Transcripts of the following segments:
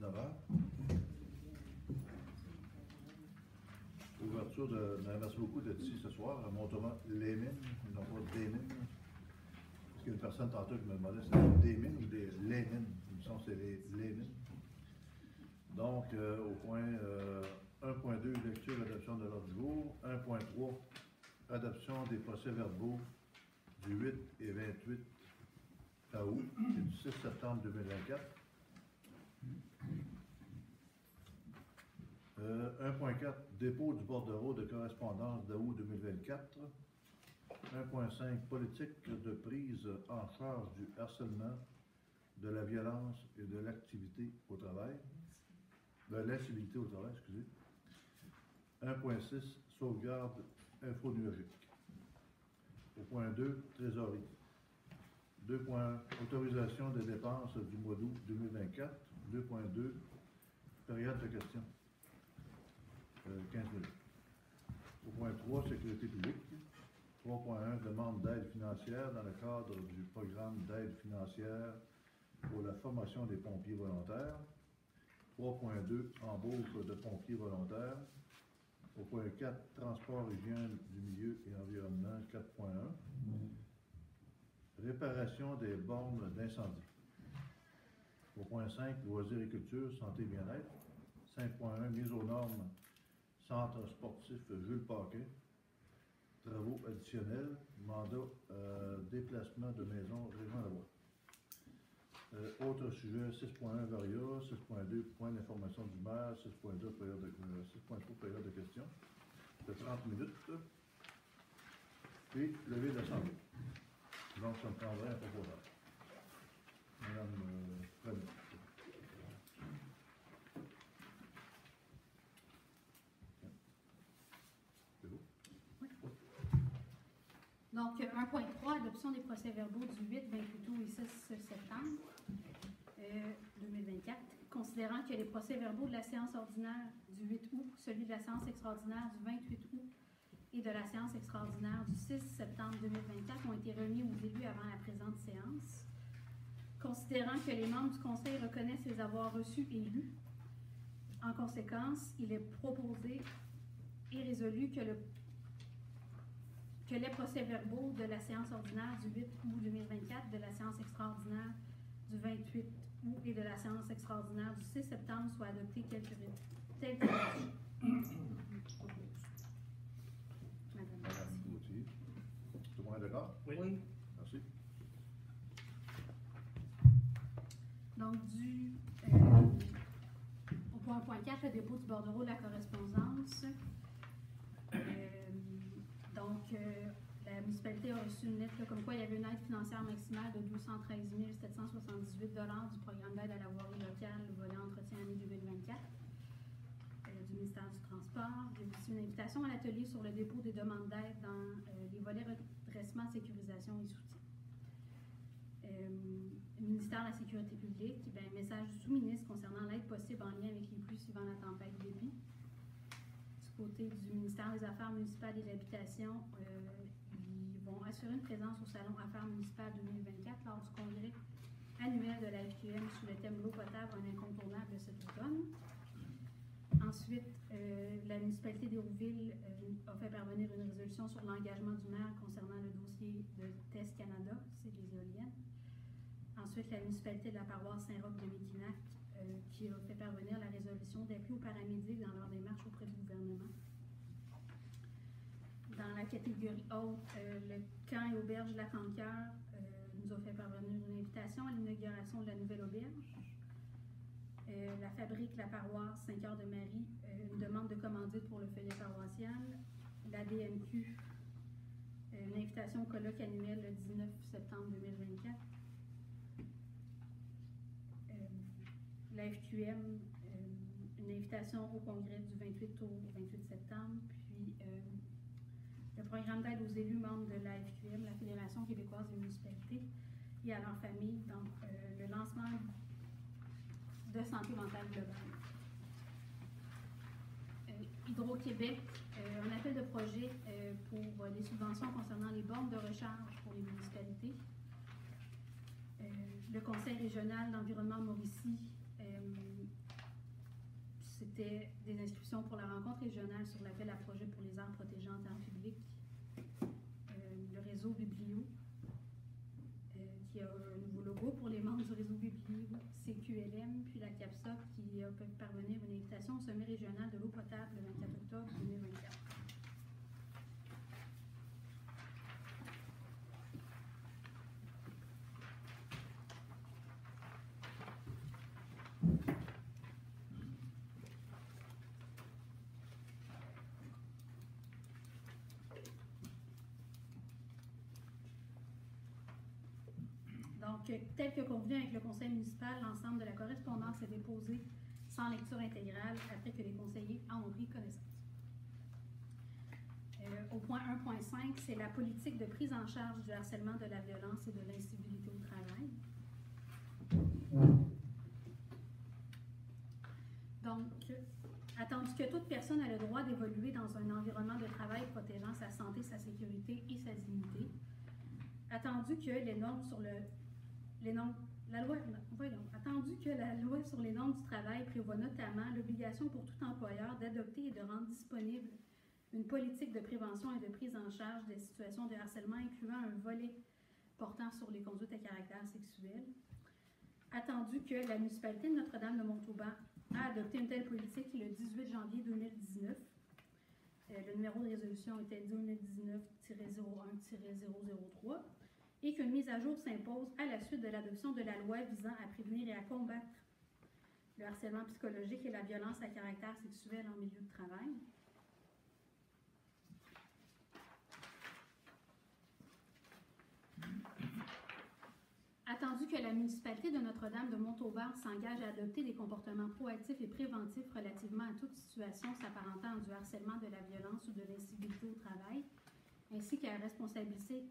19h. Ouverture de. Merci beaucoup d'être ici ce soir à Montauvin-les-Mines, non pas des mines. Parce qu'il y a une personne tantôt qui me demandait si c'était des mines ou des les mines. Il me semble que c'est les mines. Donc, au point 1.2, lecture et adoption de l'ordre du jour. 1.3, adoption des procès-verbaux du 8 et 28 août et du 6 septembre 2024. 1.4, dépôt du bordereau de correspondance d'août 2024. 1.5, politique de prise en charge du harcèlement, de la violence et de l'activité au travail. De l'incivilité au travail, excusez. 1.6, sauvegarde infonuagique. Au point 2, trésorerie. 2.1, autorisation des dépenses du mois d'août 2024. 2.2, période de questions. 15 minutes. Au point 3, sécurité publique. 3.1, demande d'aide financière dans le cadre du programme d'aide financière pour la formation des pompiers volontaires. 3.2, embauche de pompiers volontaires. Au point 4, transport, hygiène du milieu et environnement. 4.1, réparation des bornes d'incendie. Au point 5, loisirs et culture, santé et bien-être. 5.1, mise aux normes, centre sportif Jules Paquet. Travaux additionnels, mandat, déplacement de maison, région Lavoie. Autre sujet, 6.1 Varia, 6.2 point d'information du maire, 6.3 période de questions de 30 minutes, puis levée d'assemblée. Donc, ça me prendrait un proposeur. Madame Premier. C'est beau? Oui. Donc, 1.3, adoption des procès-verbaux du 8, 28 août et 6 septembre 2024. Considérant que les procès-verbaux de la séance ordinaire du 8 août, celui de la séance extraordinaire du 28 août et de la séance extraordinaire du 6 septembre 2024 ont été remis aux élus avant la présente séance. Considérant que les membres du Conseil reconnaissent les avoir reçus et lus, en conséquence, il est proposé et résolu que les procès-verbaux de la séance ordinaire du 8 août 2024, de la séance extraordinaire du 28 août et de la séance extraordinaire du 6 septembre soient adoptés tels que Madame Gauthier. Tout le monde est d'accord? Oui. Merci. Donc, au point 4, le dépôt du bordereau de la correspondance. La municipalité a reçu une lettre comme quoi il y avait une aide financière maximale de 213 778 $ du programme d'aide à la voirie locale, le volet entretien année 2024 du ministère du Transport. Il y a aussi une invitation à l'atelier sur le dépôt des demandes d'aide dans les volets redressement, sécurisation et soutien. Le ministère de la Sécurité publique, un message du sous-ministre concernant l'aide possible en lien avec les pluies suivant la tempête Déby. Du côté du ministère des Affaires municipales et de l'Habitation, ils vont assurer une présence au Salon Affaires municipales 2024 lors du congrès annuel de la FQM sous le thème « L'eau potable, un incontournable » cet automne. Ensuite, la municipalité d'Hérouville a fait parvenir une résolution sur l'engagement du maire concernant le dossier de Test Canada, c'est les éoliennes. Ensuite, la municipalité de la paroisse Saint-Roch de Mekinac qui a fait parvenir la résolution d'appui aux paramédics dans leur démarche auprès du gouvernement. Dans la catégorie haute, le camp et auberge de la Canqueur nous a fait parvenir une invitation à l'inauguration de la nouvelle auberge. La fabrique La Paroisse Saint-Cœur-de-Marie, une demande de commandite pour le feuillet paroissial. La DNQ, une invitation au colloque annuel le 19 septembre 2024. La FQM, une invitation au congrès du 28 au 28 septembre, puis le programme d'aide aux élus membres de la FQM, la Fédération québécoise des municipalités, et à leur famille, donc le lancement de santé mentale globale. Hydro-Québec, un appel de projet pour les subventions concernant les bornes de recharge pour les municipalités. Le Conseil régional d'environnement Mauricie c'était des inscriptions pour la rencontre régionale sur l'appel à projet pour les arbres protégés en terre publique. Le réseau Biblio, qui a un nouveau logo pour les membres du réseau Biblio, CQLM, puis la CAPSA, qui a fait parvenir une invitation au sommet régional de l'eau potable le 24 octobre 2024. Donc, tel que convenu avec le conseil municipal, l'ensemble de la correspondance est déposée sans lecture intégrale après que les conseillers en ont pris connaissance. Au point 1.5, c'est la politique de prise en charge du harcèlement, de la violence et de l'incivilité au travail. Donc, attendu que toute personne a le droit d'évoluer dans un environnement de travail protégeant sa santé, sa sécurité et sa dignité, attendu que les normes sur attendu que la loi sur les normes du travail prévoit notamment l'obligation pour tout employeur d'adopter et de rendre disponible une politique de prévention et de prise en charge des situations de harcèlement incluant un volet portant sur les conduites à caractère sexuel. Attendu que la municipalité de Notre-Dame-de-Montauban a adopté une telle politique le 18 janvier 2019. Le numéro de résolution était 2019-01-003 et qu'une mise à jour s'impose à la suite de l'adoption de la loi visant à prévenir et à combattre le harcèlement psychologique et la violence à caractère sexuel en milieu de travail. Attendu que la municipalité de Notre-Dame-de-Montauban s'engage à adopter des comportements proactifs et préventifs relativement à toute situation s'apparentant à du harcèlement, de la violence ou de l'incivilité au travail, ainsi qu'à responsabiliser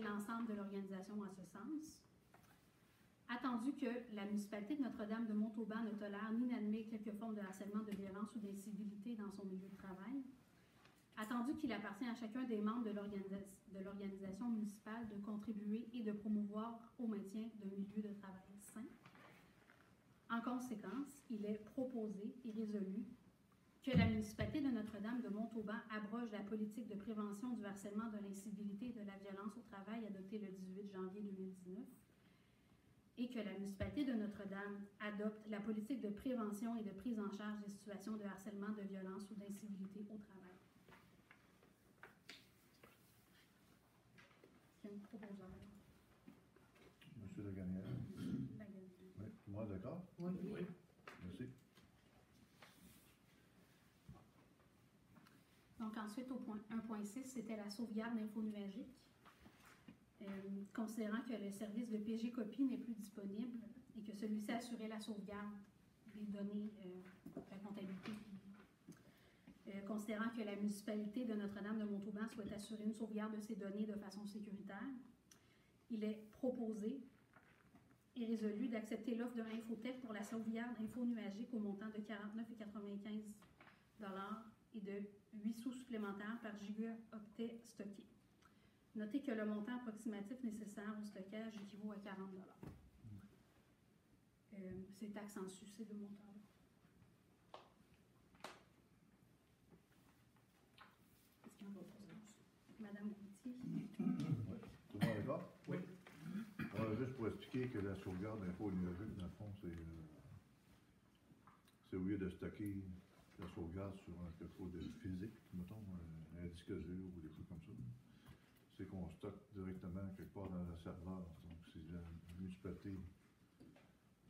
l'ensemble de l'organisation en ce sens. Attendu que la municipalité de Notre-Dame-de-Montauban ne tolère ni n'admet quelque forme de harcèlement, de violence ou d'incivilité dans son milieu de travail. Attendu qu'il appartient à chacun des membres de l'organisation municipale de contribuer et de promouvoir au maintien d'un milieu de travail sain. En conséquence, il est proposé et résolu que la municipalité de Notre-Dame-de-Montauban abroge la politique de prévention du harcèlement, de l'incivilité et de la violence au travail adoptée le 18 janvier 2019 et que la municipalité de Notre-Dame adopte la politique de prévention et de prise en charge des situations de harcèlement, de violence ou d'incivilité au travail. Monsieur Le Gagnère. Oui, tout le monde est d'accord? Oui. Merci. Donc ensuite, au point 1.6, c'était la sauvegarde infonuagique. Considérant que le service de PG Copie n'est plus disponible et que celui-ci assurait la sauvegarde des données de la comptabilité. Considérant que la municipalité de Notre-Dame-de-Montauban souhaite assurer une sauvegarde de ces données de façon sécuritaire, il est proposé et résolu d'accepter l'offre de Infotech pour la sauvegarde infonuagique au montant de 49,95 $ et de 8 sous supplémentaires par gigaoctet stocké. Notez que le montant approximatif nécessaire au stockage équivaut à 40 $. C'est taxe en sus, ces deux montants-là. Est-ce qu'il y a d'autres choses? Madame Gauthier. Oui. Tout le monde est d'accord? Oui. Juste pour expliquer que la sauvegarde infonuagique, dans le fond, c'est au lieu de stocker la sauvegarde sur quelque chose de physique, mettons, un disque dur ou des trucs comme ça. C'est qu'on stocke directement quelque part dans le serveur. Donc, si la municipalité,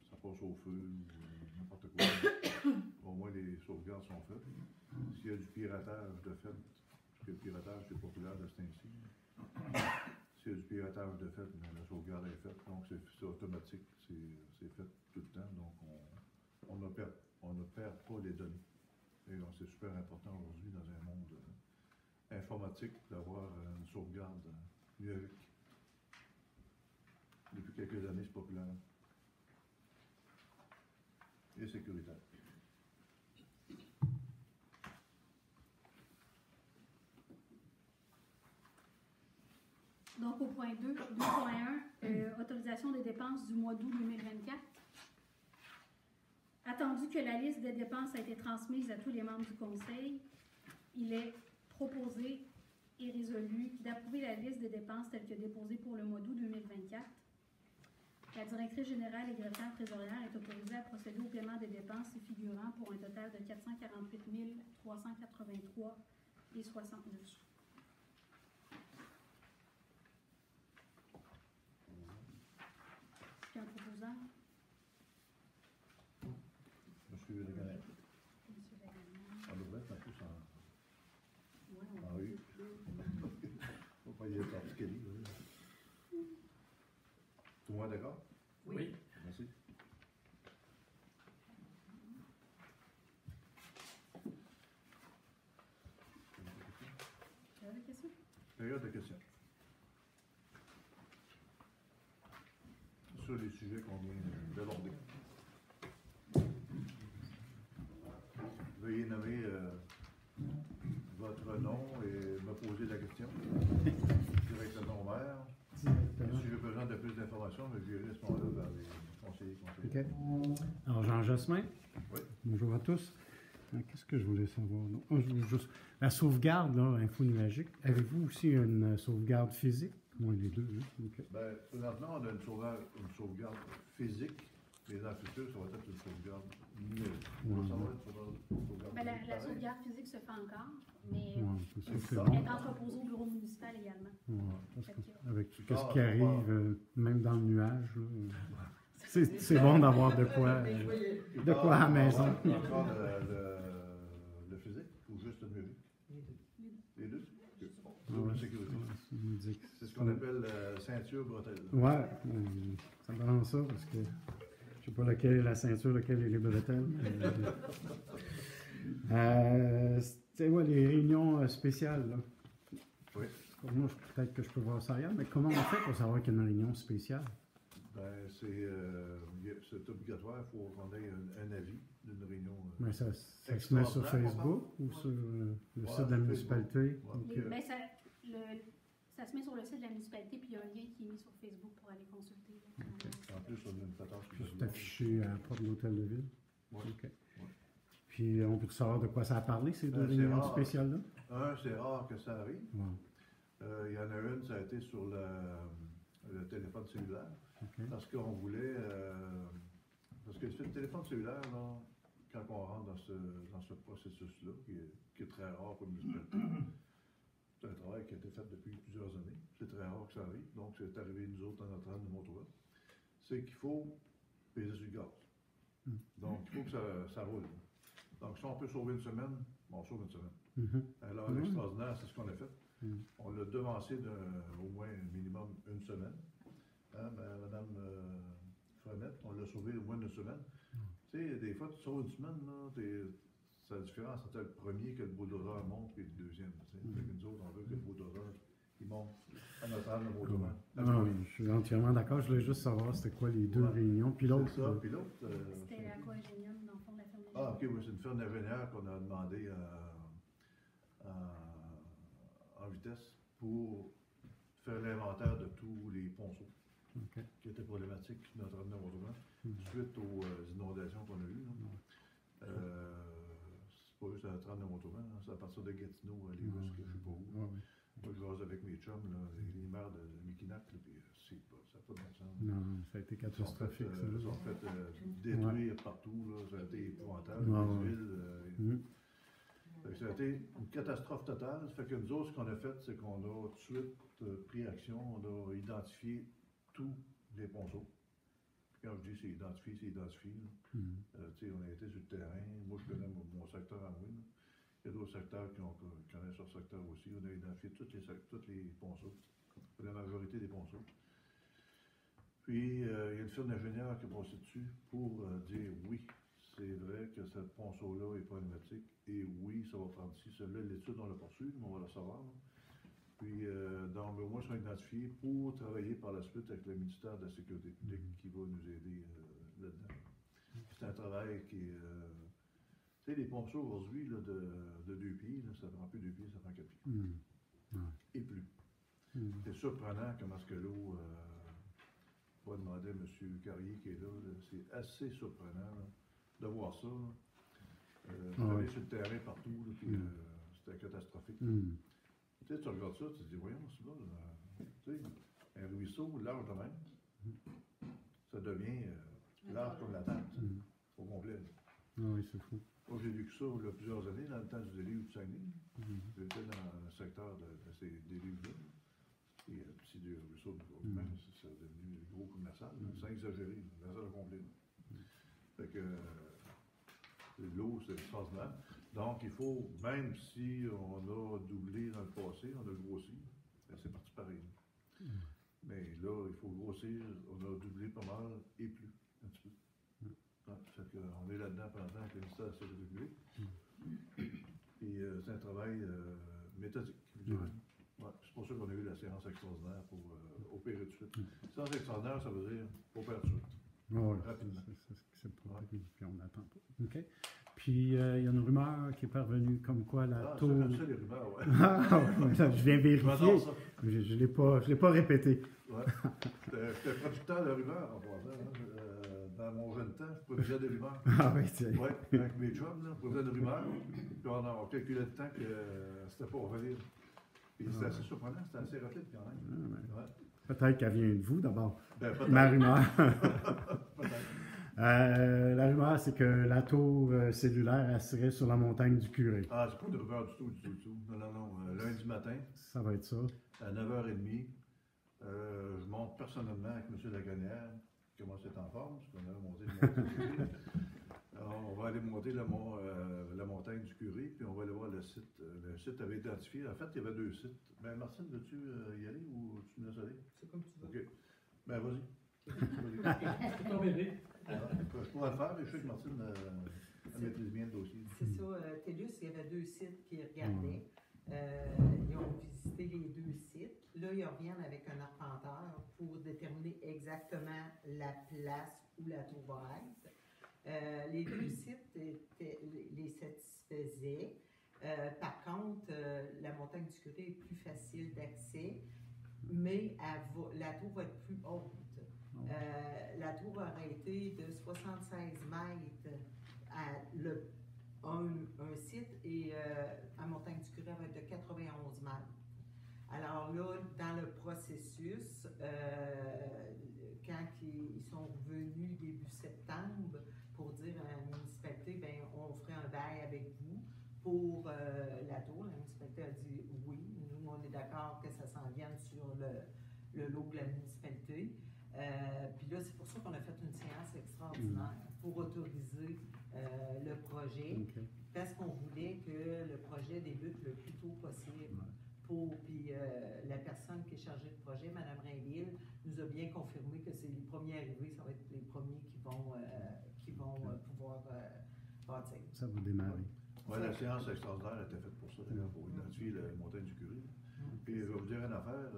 ça passe au feu ou n'importe quoi, au moins les sauvegardes sont faites. S'il y a du piratage de fait, parce que le piratage c'est populaire de ce temps-ci, s'il y a du piratage de fait, la sauvegarde est faite. Donc, c'est automatique, c'est fait tout le temps. Donc, on ne perd pas les données. Et c'est super important aujourd'hui dans un monde informatique d'avoir une sauvegarde numérique. Depuis quelques années, c'est populaire. Et sécuritaire. Donc, au point 2, 2.1, autorisation des dépenses du mois d'août 2024. Attendu rendu que la liste des dépenses a été transmise à tous les membres du Conseil, il est proposé et résolu d'approuver la liste des dépenses telle que déposée pour le mois d'août 2024. La directrice générale et greffière trésorière est autorisée à procéder au paiement des dépenses y figurant pour un total de 448 383 et 69 sous. Est-ce qu'il y a un proposant? Monsieur Leganet. Monsieur Lagana. On devrait être un peu sans. Ouais, on Ah peut- oui. Faut pas y être particulier. Tout le monde d'accord? Oui. Merci. Tu as des questions? Période de questions. Sur les sujets qu'on vient d'aborder. Veuillez nommer votre nom et me poser la question directement au maire. Si j'ai besoin de plus d'informations, je virai à ce moment-là vers les conseillers. OK. Alors, Jean Jasmin. Oui. Bonjour à tous. Qu'est-ce que je voulais savoir? Non? Ah, je voulais juste... La sauvegarde, là, Info Nuagique, avez-vous aussi une sauvegarde physique? Moi, les deux, hein? OK. Bien, présentement, on a une sauvegarde physique, mais dans le futur, ça va être une sauvegarde numérique. Ouais. Ça va être une sauvegarde Ben, la pareil. sauvegarde physique se fait encore, mais Ouais, c'est ça, c'est ça. bon. elle est entreposée au bureau municipal également. Ouais, parce Fait que que- avec Tu tout ce pars, qui tu arrive, pars. même dans le nuage, là, c'est bon d'avoir de quoi, de quoi à la maison. Encore le physique ou juste le numérique? Les deux? Double sécurité. Ça me dit que- C'est ce qu'on appelle ceinture bretelle. Ouais, ça balance ça parce que je sais pas laquelle est la ceinture, laquelle est les bretelles. C'était les réunions spéciales. Là. Oui. Moi, peut-être que je peux voir ça ailleurs, mais comment on fait pour savoir qu'il y a une réunion spéciale? Ben, c'est obligatoire, il faut qu'on ait un avis d'une réunion. Ben, ça se met sur Facebook ou sur le site de la municipalité? Ouais. Donc, Ben, ça se met sur le site de la municipalité, puis il y a un lien qui est mis sur Facebook pour aller consulter. Là. En plus, on a une patente. juste affiché à la porte de l'hôtel de ville? Ouais. OK. Puis, on peut savoir de quoi ça a parlé, ces deux Ben, c'est réunions rare. spéciales-là? C'est rare que ça arrive. Ouais. Il y en a une, ça a été sur le téléphone cellulaire. OK. Parce qu'on voulait. Parce que le téléphone cellulaire, là, quand on rentre dans ce processus-là, qui est très rare pour une municipalité, c'est un travail qui a été fait depuis plusieurs années. C'est très rare que ça arrive. Donc, c'est arrivé nous autres en entrant de Montauban. C'est qu'il faut payer du gaz. Donc, il faut que ça roule. Donc, si on peut sauver une semaine, on sauve une semaine. Mhm. Alors, Mhm. l'extraordinaire, c'est ce qu'on a fait. Mhm. On l'a devancé au moins minimum une semaine. Hein, Madame Frenette, on l'a sauvé au moins une semaine. Tu sais, des fois, tu sauves une semaine, là, c'est la différence entre le premier que le bulldozer monte et le deuxième. Tu sais. Fait que nous autres, on veut que le bulldozer, il monte à notre âme de Montauban. Ah, je suis entièrement d'accord. Je voulais juste savoir c'était quoi les deux Ouais. réunions. Puis C'est l'autre, ça. Puis l'autre, C'était la co-ingénieur, dans le fond, de la ferme. ah, ok, oui, c'est une ferme ingénieur qu'on a demandé en vitesse pour faire l'inventaire de tous les ponceaux OK. qui étaient problématiques sur notre avenue de Montauban Mhm. suite aux inondations qu'on a eues. là. C'est pas juste à la 30 de Montauban, hein, c'est à partir de Gatineau, les Ouais, Rusques, je sais pas où. ouais, ouais. Moi, je rase avec mes chums, là, les maires de Mikinak, là, puis ça n'a pas de bon sens. Non, ça a été catastrophique, ça. Ils sont fait détruire partout, là, ça a été épouvantable, Ouais, les ouais. villes. Mhm. Fait que ça a été une catastrophe totale. Ça fait que nous autres, ce qu'on a fait, c'est qu'on a tout de suite pris action, on a identifié tous les ponceaux. Puis quand je dis c'est identifié, c'est identifié. Là. Mhm. Tu sais, on a été sur le terrain. Moi, je connais mon secteur à moi. Là. Il y a d'autres secteurs qui connaissent leur secteur aussi. On a identifié tous les ponceaux, la majorité des ponceaux. Puis, il y a une firme d'ingénieurs qui est passée dessus pour dire oui, c'est vrai que ce ponceau-là est problématique et oui, ça va prendre ci, cela. L'étude, on l'a poursuivie, mais on va la savoir. Là. Puis, donc, au moins, ils sont identifiés pour travailler par la suite avec le ministère de la Sécurité publique qui va nous aider là-dedans. C'est un travail qui est. Tu sais, les ponceaux aujourd'hui là, de 2 pieds, là, ça prend plus 2 pieds, ça prend 4 pieds. Mhm. Ouais. Et plus. Mhm. C'est surprenant comment est-ce que l'eau. On va demander à M. Carrier qui est là, c'est assez surprenant. Là. de voir ça. Ah J'allais ouais. sur le terrain partout, là, puis c'était catastrophique. Hum. Tu sais, tu regardes ça, tu te dis, voyons, c'est là, tu sais, un ruisseau large de même, ça devient large comme la table, tu sais, Hum. au complet. Là. Ah oui, c'est fou. Moi, j'ai vécu ça il y a plusieurs années, dans le temps du déluge du Saguenay. Hum. J'étais dans le secteur de ces déluges-là. Et puis du ruisseau de Gros, même, c'est devenu gros comme la salle, sans exagérer, la salle au complet. Là. Fait que l'eau, c'est extraordinaire. Donc, il faut, même si on a doublé dans le passé, on a grossi, ben, c'est parti pareil. Mais là, il faut grossir, on a doublé pas mal et plus, un petit peu. Ouais, fait qu'on est là-dedans pendant avec le ministère de la Sécurité publique. Et c'est un travail méthodique, je dirais. Ouais, c'est pour ça qu'on a eu la séance extraordinaire pour opérer tout de suite. Séance extraordinaire, ça veut dire opérer tout de suite. Ah oui, Rapidement. c'est le problème. Puis on n'attend pas. OK. Puis il y a une rumeur qui est parvenue comme quoi la Ah, tour. ça, j'aime ça, les rumeurs, ouais. Ah, ouais, je viens Je vérifier. m'adore ça. Je ne l'ai pas répété. Ouais. J'étais producteur de rumeurs en passant. Hein. Dans mon jeune temps, je produisais des rumeurs. Ah oui, c'est. Oui, avec mes chums, là, je produisais des rumeurs. Puis on calculait le temps que c'était pour revenir. Puis c'était assez surprenant, c'était assez rapide quand même. Ouais. Peut-être qu'elle vient de vous d'abord. Ben, peut-être. Ma rumeur. Peut-être. La rumeur, c'est que la tour cellulaire, elle serait sur la montagne du Curé. Ah, c'est pas de rumeur du tout, du tout, du tout. Non, non, non. Lundi matin, Ça va être ça. à 9h30, je monte personnellement avec M. Lagonière, qui commence à être en forme, parce qu'on a monté le montagne. Alors, on va aller monter la montagne du Curé, puis on va aller voir le site. Le site avait été identifié. En fait, il y avait 2 sites. Ben, Martine, veux-tu y aller ou tu me laisses aller? C'est comme tu veux. OK. Ben, vas-y. C'est ton bébé. Je pourrais le faire, mais je sais que Martine maîtrise bien le dossier. C'est ça, TELUS, il y avait 2 sites qui regardaient. Ils ont visité les 2 sites. Là, ils reviennent avec un arpenteur pour déterminer exactement la place où la tour va être. Les 2 sites les satisfaisaient. Par contre, la montagne du Curé est plus facile d'accès, mais la tour va être plus haute. La tour aurait été de 76 mètres à un site et à Montagne du Curé va être de 91 mètres. Alors là, dans le processus, quand ils sont revenus début septembre pour dire à la municipalité, ben, on ferait un bail avec vous pour la tour, la municipalité a dit oui, nous on est d'accord que ça s'en vienne sur le lot de la municipalité. Puis là, c'est pour ça qu'on a fait une séance extraordinaire pour autoriser le projet, parce qu'on voulait que le projet débute le plus tôt possible. Puis la personne qui est chargée de projet, Mme Rainville, nous a bien confirmé que c'est les premiers arrivés, ça va être les premiers qui vont pouvoir bâtir. Ça va démarrer. Oui, la séance extraordinaire était faite pour ça, d'ailleurs, pour identifier la montagne du Curé. Puis je vais vous dire une affaire,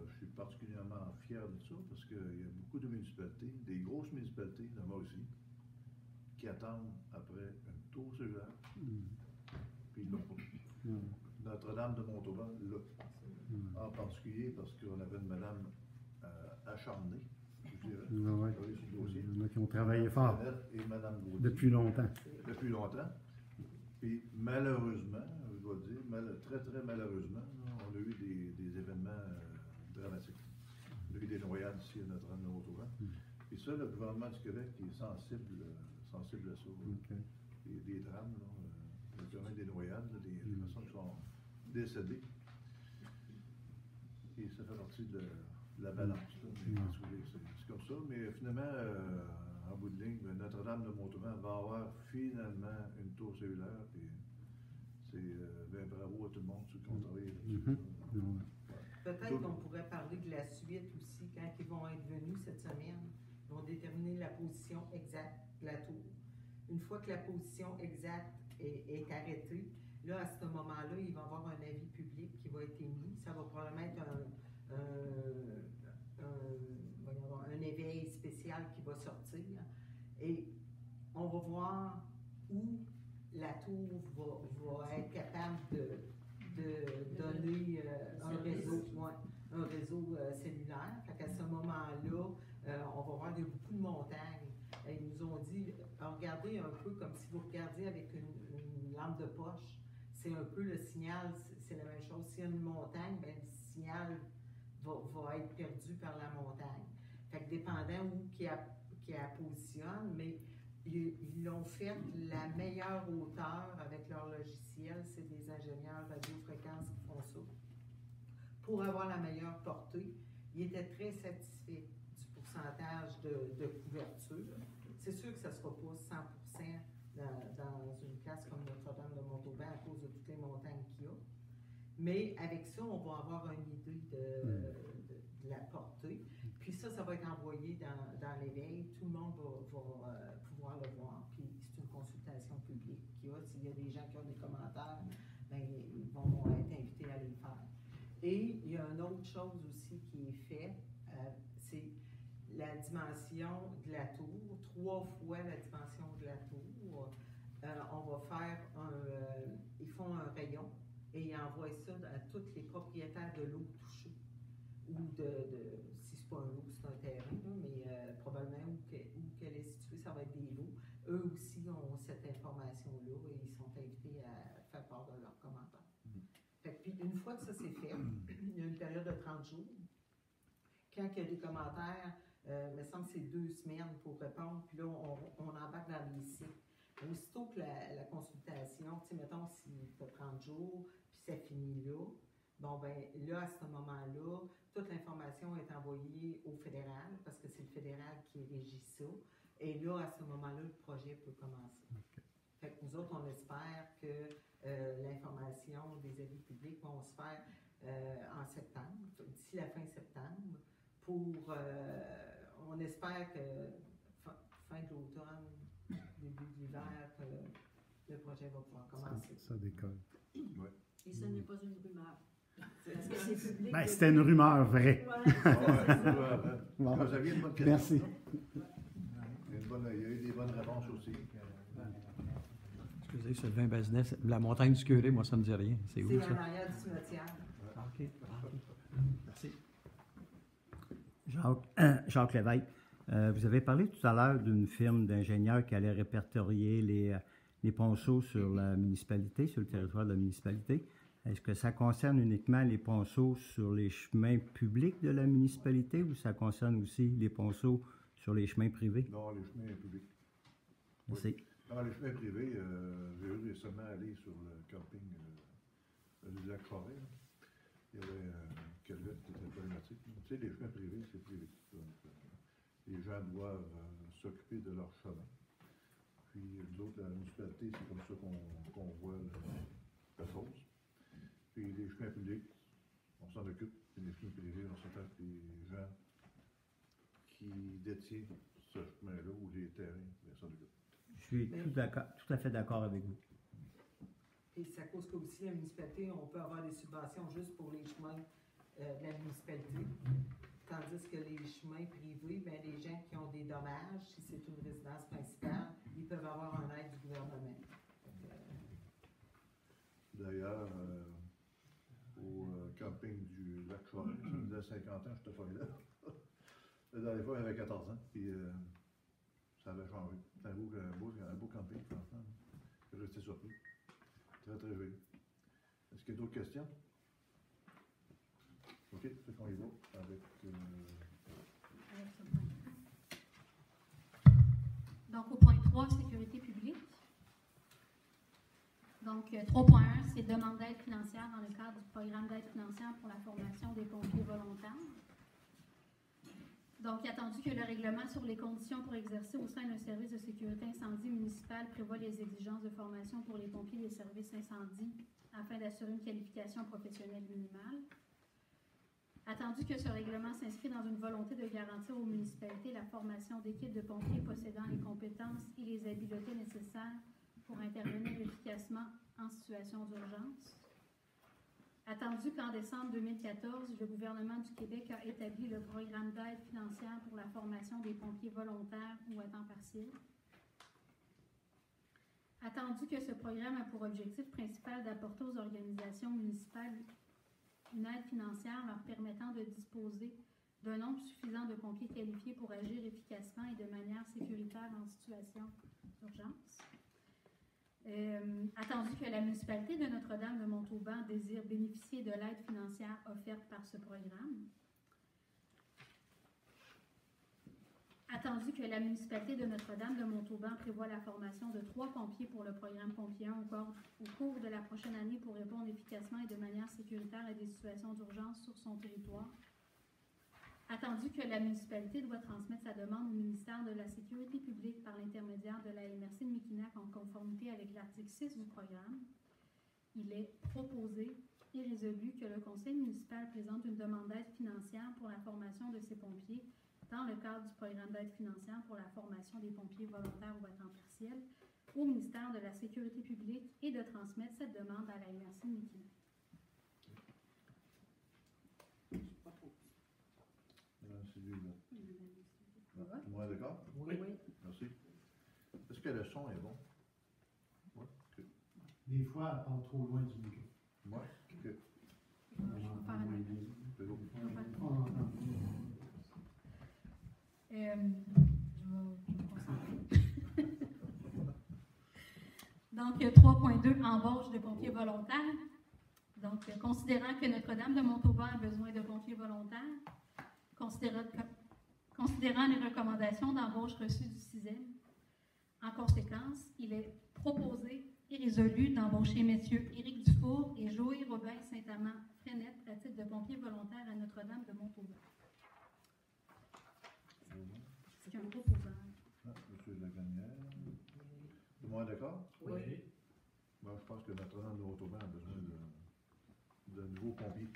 je suis particulièrement fier de ça parce qu'il y a beaucoup de municipalités, des grosses municipalités de Mauricie, qui attendent après une tour cellulaire, puis ils l'ont pas. Notre-Dame de Montauban, là. En particulier parce qu'on avait une madame acharnée, je dirais, qui a travaillé sur le dossier. Il y en a qui ont travaillé fort Et Madame Gauthier. depuis longtemps. Depuis longtemps. Puis malheureusement, je dois dire, très très malheureusement, là, on a eu des événements dramatiques. On a eu des noyades ici à Notre-Dame de Montauban. Et ça, le gouvernement du Québec est sensible à ça. Des drames, là, naturellement des noyades, là, des personnes qui sont décédées. Et ça fait partie de la balance. C'est comme ça, mais finalement, en bout de ligne, Notre-Dame de Montauban va avoir finalement une tour cellulaire. Puis c'est bravo à tout le monde ceux qui ont travaillé là-dessus. Peut-être qu'on pourrait parler de la suite aussi, quand ils vont être venus cette semaine. Ils vont déterminer la position exacte de la tour. Une fois que la position exacte est arrêtée, là, à ce moment-là, il va y avoir un avis public qui va être émis. Ça va probablement être un éveil spécial qui va sortir. Et on va voir où la tour va être capable de donner un réseau cellulaire. Fait qu'à ce moment-là, on va voir qu'il y a beaucoup de montagnes. Ils nous ont dit, regardez un peu comme si vous regardiez avec une lampe de poche. C'est un peu le signal, c'est la même chose. S'il y a une montagne, ben, le signal va être perdu par la montagne. Fait que dépendant où qui la positionne, mais ils l'ont fait la meilleure hauteur avec leur logiciel. C'est des ingénieurs radiofréquences qui font ça. Pour avoir la meilleure portée, ils étaient très satisfaits du pourcentage de couverture. C'est sûr que ça ne sera pas 100% dans une place comme Notre-Dame de Montauban à cause de toutes les montagnes qu'il y a. Mais avec ça, on va avoir une idée de la portée. Puis ça va être envoyé dans l'éveil. Tout le monde va pouvoir le voir. Puis c'est une consultation publique qu'il y a. S'il y a des gens qui ont des commentaires, bien, ils vont être invités à les faire. Et il y a une autre chose aussi qui est faite, c'est la dimension de la tour, 3 fois la dimension de la tour. On va faire ils font un rayon et ils envoient ça à tous les propriétaires de l'eau touchée. Ou si c'est pas un lot, c'est un terrain, là, mais probablement où qu'elle est située, ça va être des lots. Eux aussi ont cette information-là et ils sont invités à faire part de leurs commentaires. Fait que, puis une fois que ça c'est fait, il y a une période de 30 jours. Quand il y a des commentaires, il me semble que c'est 2 semaines pour répondre, puis là, on embarque dans les sites. Aussitôt que la consultation, tu sais, mettons, si tu as 30 jours, puis ça finit là, bon, ben là, à ce moment-là, toute l'information est envoyée au fédéral, parce que c'est le fédéral qui régit ça. Et là, à ce moment-là, le projet peut commencer. Okay. Fait que nous autres, on espère que l'information des avis publics vont se faire en septembre, d'ici la fin septembre, on espère que fin de l'automne, début de l'hiver, que le projet va pouvoir commencer. Ça décolle. Ouais. Et ce n'est pas une rumeur. Parce que c'est public. Ben, c'était une rumeur vraie. Vous aviez une bonne question. Merci. Il y a eu des bonnes réponses aussi. Excusez, Sylvain Bazinet, la montagne du Curé, moi, ça ne me dit rien. C'est où, ça? C'est en arrière du cimetière. OK. Merci. Jacques Lévesque, vous avez parlé tout à l'heure d'une firme d'ingénieurs qui allait répertorier les ponceaux sur la municipalité, sur le territoire de la municipalité. Est-ce que ça concerne uniquement les ponceaux sur les chemins publics de la municipalité ou ça concerne aussi les ponceaux sur les chemins privés? Non, les chemins publics. Merci. Oui. Dans les chemins privés, j'ai eu récemment aller sur le camping du lac Forêt. Il y avait quelqu'un qui était problématique. Tu sais, les chemins privés, c'est privé. Donc, les gens doivent s'occuper de leur chemin. Puis, nous autres, la municipalité, c'est comme ça qu'on voit la chose. Puis, les chemins publics, on s'en occupe. Puis, les chemins privés, on s'entend que les gens qui détiennent ce chemin-là ou les terrains, s'en occupent. Je suis tout à fait d'accord avec vous. Et c'est à cause qu'aussi la municipalité, on peut avoir des subventions juste pour les chemins de la municipalité. Tandis que les chemins privés, bien, les gens qui ont des dommages, si c'est une résidence principale, ils peuvent avoir un aide du gouvernement. D'ailleurs, au camping du lac Forêt, ça faisait 50 ans que je n'étais pas là. La dernière fois, j'avais 14 ans, puis ça avait changé. C'était un beau camping, franchement. Je suis resté surpris. Très, très joli. Est-ce qu'il y a d'autres questions? OK, c'est qu'on y va avec ce point. Donc, au point 3, sécurité publique. Donc, 3.1, c'est demande d'aide financière dans le cadre du programme d'aide financière pour la formation des pompiers volontaires. Donc, attendu que le règlement sur les conditions pour exercer au sein d'un service de sécurité incendie municipal prévoit les exigences de formation pour les pompiers des services incendie afin d'assurer une qualification professionnelle minimale. Attendu que ce règlement s'inscrit dans une volonté de garantir aux municipalités la formation d'équipes de pompiers possédant les compétences et les habiletés nécessaires pour intervenir efficacement en situation d'urgence. Attendu qu'en décembre 2014, le gouvernement du Québec a établi le programme d'aide financière pour la formation des pompiers volontaires ou à temps partiel. Attendu que ce programme a pour objectif principal d'apporter aux organisations municipales une aide financière leur permettant de disposer d'un nombre suffisant de pompiers qualifiés pour agir efficacement et de manière sécuritaire en situation d'urgence. Attendu que la municipalité de Notre-Dame de Montauban désire bénéficier de l'aide financière offerte par ce programme. Attendu que la municipalité de Notre-Dame de Montauban prévoit la formation de 3 pompiers pour le programme Pompier 1 au cours de la prochaine année pour répondre efficacement et de manière sécuritaire à des situations d'urgence sur son territoire. Attendu que la municipalité doit transmettre sa demande au ministère de la Sécurité publique par l'intermédiaire de la MRC de Mekinac en conformité avec l'article 6 du programme, il est proposé et résolu que le conseil municipal présente une demande d'aide financière pour la formation de ces pompiers dans le cadre du programme d'aide financière pour la formation des pompiers volontaires ou à temps partiel au ministère de la Sécurité publique et de transmettre cette demande à la MRC de Mekinac. Madame Sylvie, là. Voilà. Tout le monde est d'accord? Oui. Merci. Est-ce que le son est bon? Oui. Des fois, elle parle trop loin du micro. Moi? OK. Je vais faire un appel. C'est bon. Je vais faire- On entend. je vais me concentrer. Donc, 3.2, embauche de pompiers volontaires. Donc, considérant que Notre-Dame de Montauban a besoin de pompiers volontaires, considérant les recommandations d'embauche reçues du 6e, en conséquence, il est proposé et résolu d'embaucher messieurs Éric Dufour et Joël Robin Saint-Amand Frenette à titre de pompiers volontaires à Notre-Dame de Montauban. C'est un proposant. Ah, monsieur Lagagnère. Tout le monde est d'accord? Oui. Moi, je pense que Notre-Dame de Montauban a besoin de nouveaux pompiers.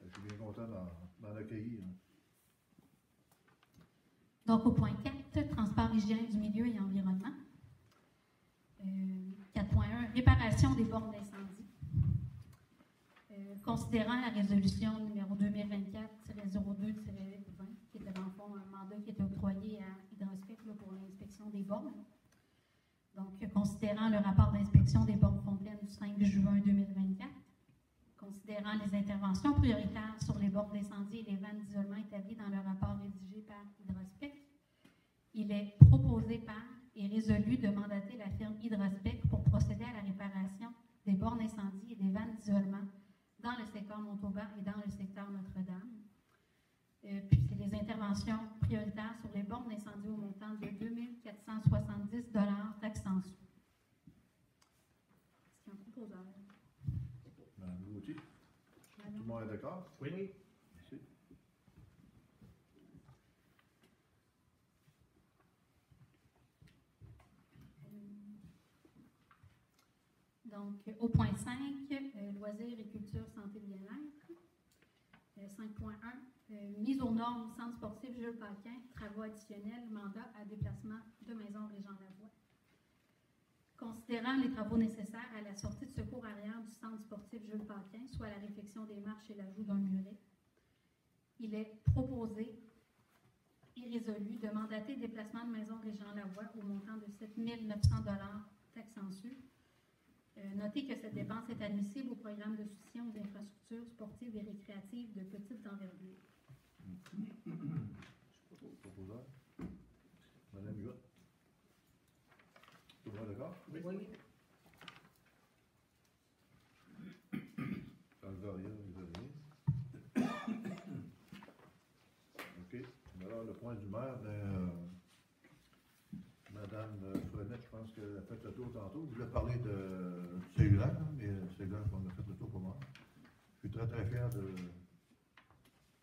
Je suis bien content d'en accueillir. Hein. Donc, au point 4, transport, hygiène du milieu et environnement. 4.1, réparation des bornes d'incendie. Considérant la résolution numéro 2024-02-20, qui était dans le fond un mandat qui était octroyé à Hydrospec pour l'inspection des bornes. Donc, considérant le rapport d'inspection des bornes Fontaine du 5 juin 2024, considérant les interventions prioritaires sur les bornes d'incendie et les vannes d'isolement établies dans le rapport rédigé par Hydrospec, il est proposé par et résolu de mandater la firme Hydrospec pour procéder à la réparation des bornes d'incendie et des vannes d'isolement dans le secteur Montauban et dans le secteur Notre-Dame. Puis, c'est les interventions prioritaires sur les bornes d'incendie au montant de 2470 taxes en sous. Est-ce qu'il y a un proposeur? Madame Gauthier. Tout le monde est d'accord? Oui. Merci. Donc, au point 5, loisirs et culture, santé, bien-être. 5.1, mise aux normes, centre sportif Jules Paquin, travaux additionnels, mandat à déplacement de Maison Régent Lavoie. Considérant les travaux nécessaires à la sortie de secours arrière du centre sportif Jules Paquin, soit la réfection des marches et l'ajout d'un muret, il est proposé et résolu de mandater le déplacement de Maison Régent Lavoie au montant de 7 900 taxes en sus. Notez que cette dépense est admissible au programme de soutien aux infrastructures sportives et récréatives de petite envergure. Proposeur. Madame Huot. Tout le monde est d'accord? Oui. Alvaria, OK. Alors, le point du maire, Madame Frenette, je pense qu'elle a fait le tour tantôt. Je voulais parler de cellulaire, mais cellulaire qu'on a fait le tour pour moi. Je suis très, très fier